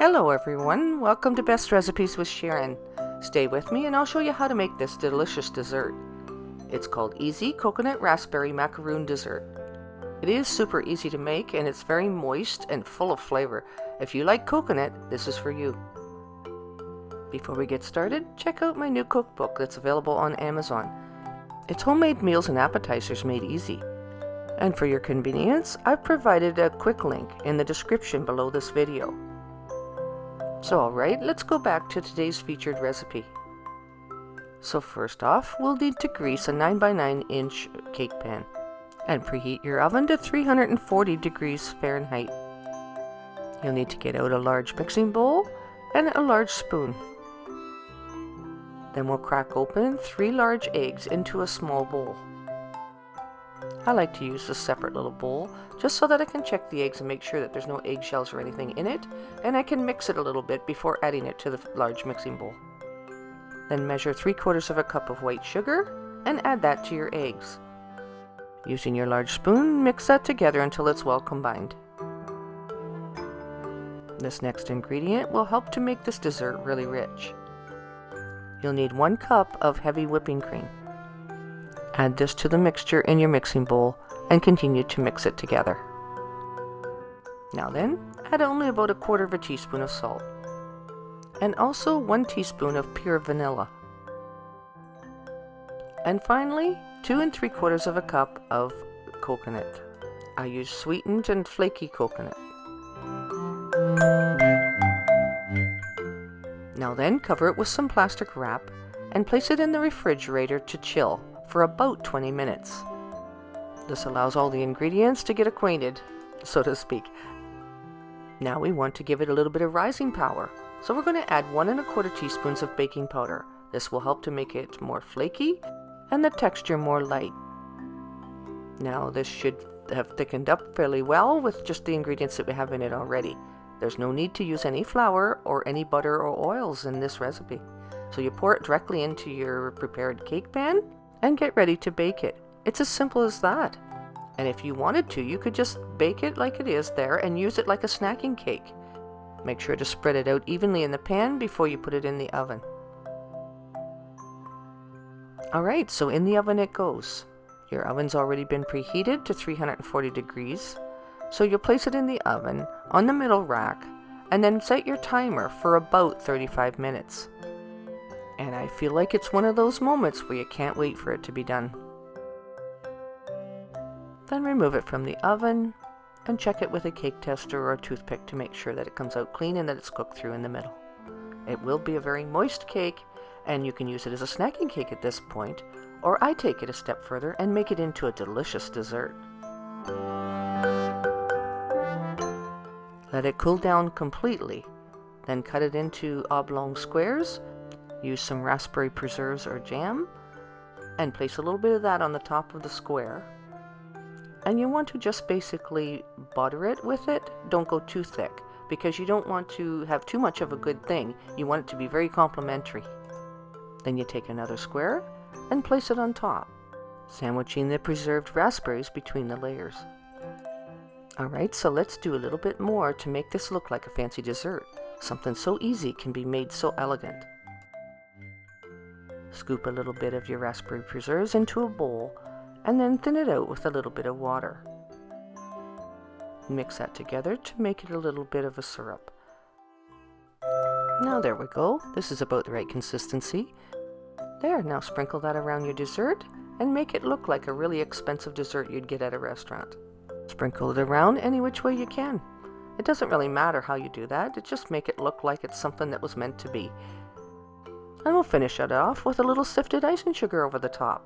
Hello everyone, welcome to Best Recipes with Sharon. Stay with me and I'll show you how to make this delicious dessert. It's called Easy Coconut Raspberry Macaroon Dessert. It is super easy to make and it's very moist and full of flavor. If you like coconut, this is for you. Before we get started, check out my new cookbook that's available on Amazon. It's homemade meals and appetizers made easy. And for your convenience, I've provided a quick link in the description below this video. So alright, let's go back to today's featured recipe. So first off, we'll need to grease a 9x9 inch cake pan and preheat your oven to 340 degrees Fahrenheit. You'll need to get out a large mixing bowl and a large spoon. Then we'll crack open 3 large eggs into a small bowl. I like to use a separate little bowl just so that I can check the eggs and make sure that there's no eggshells or anything in it, and I can mix it a little bit before adding it to the large mixing bowl. Then measure 3/4 cup of white sugar and add that to your eggs. Using your large spoon, mix that together until it's well combined. This next ingredient will help to make this dessert really rich. You'll need 1 cup of heavy whipping cream. Add this to the mixture in your mixing bowl and continue to mix it together. Now then, add only about 1/4 teaspoon of salt and also 1 teaspoon of pure vanilla. And finally, 2 3/4 cup of coconut. I use sweetened and flaky coconut. Now then, cover it with some plastic wrap and place it in the refrigerator to chill for about 20 minutes. This allows all the ingredients to get acquainted, so to speak. Now we want to give it a little bit of rising power, so we're going to add 1 1/4 teaspoons of baking powder. This will help to make it more flaky and the texture more light. Now this should have thickened up fairly well with just the ingredients that we have in it already. There's no need to use any flour or any butter or oils in this recipe. So you pour it directly into your prepared cake pan and get ready to bake it. It's as simple as that. And if you wanted to, you could just bake it like it is there and use it like a snacking cake. Make sure to spread it out evenly in the pan before you put it in the oven. Alright, so in the oven it goes. Your oven's already been preheated to 340 degrees. So you'll place it in the oven on the middle rack and then set your timer for about 35 minutes. And I feel like it's one of those moments where you can't wait for it to be done. Then remove it from the oven and check it with a cake tester or a toothpick to make sure that it comes out clean and that it's cooked through in the middle. It will be a very moist cake and you can use it as a snacking cake at this point, or I take it a step further and make it into a delicious dessert. Let it cool down completely, then cut it into oblong squares. Use some raspberry preserves or jam and place a little bit of that on the top of the square. And you want to just basically butter it with it. Don't go too thick because you don't want to have too much of a good thing. You want it to be very complimentary. Then you take another square and place it on top, sandwiching the preserved raspberries between the layers. Alright, so let's do a little bit more to make this look like a fancy dessert. Something so easy can be made so elegant. Scoop a little bit of your raspberry preserves into a bowl and then thin it out with a little bit of water. Mix that together to make it a little bit of a syrup. Now there we go. This is about the right consistency. There, now sprinkle that around your dessert and make it look like a really expensive dessert you'd get at a restaurant. Sprinkle it around any which way you can. It doesn't really matter how you do that, it just make it look like it's something that was meant to be. And we'll finish it off with a little sifted icing sugar over the top.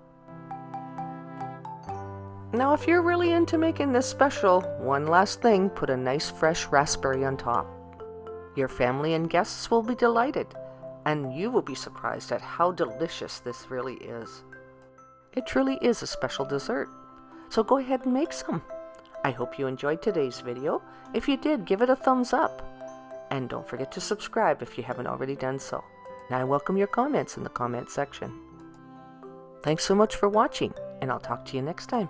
Now if you're really into making this special, one last thing, put a nice fresh raspberry on top. Your family and guests will be delighted, and you will be surprised at how delicious this really is. It truly is a special dessert, so go ahead and make some. I hope you enjoyed today's video. If you did, give it a thumbs up. And don't forget to subscribe if you haven't already done so. And I welcome your comments in the comment section. Thanks so much for watching, and I'll talk to you next time.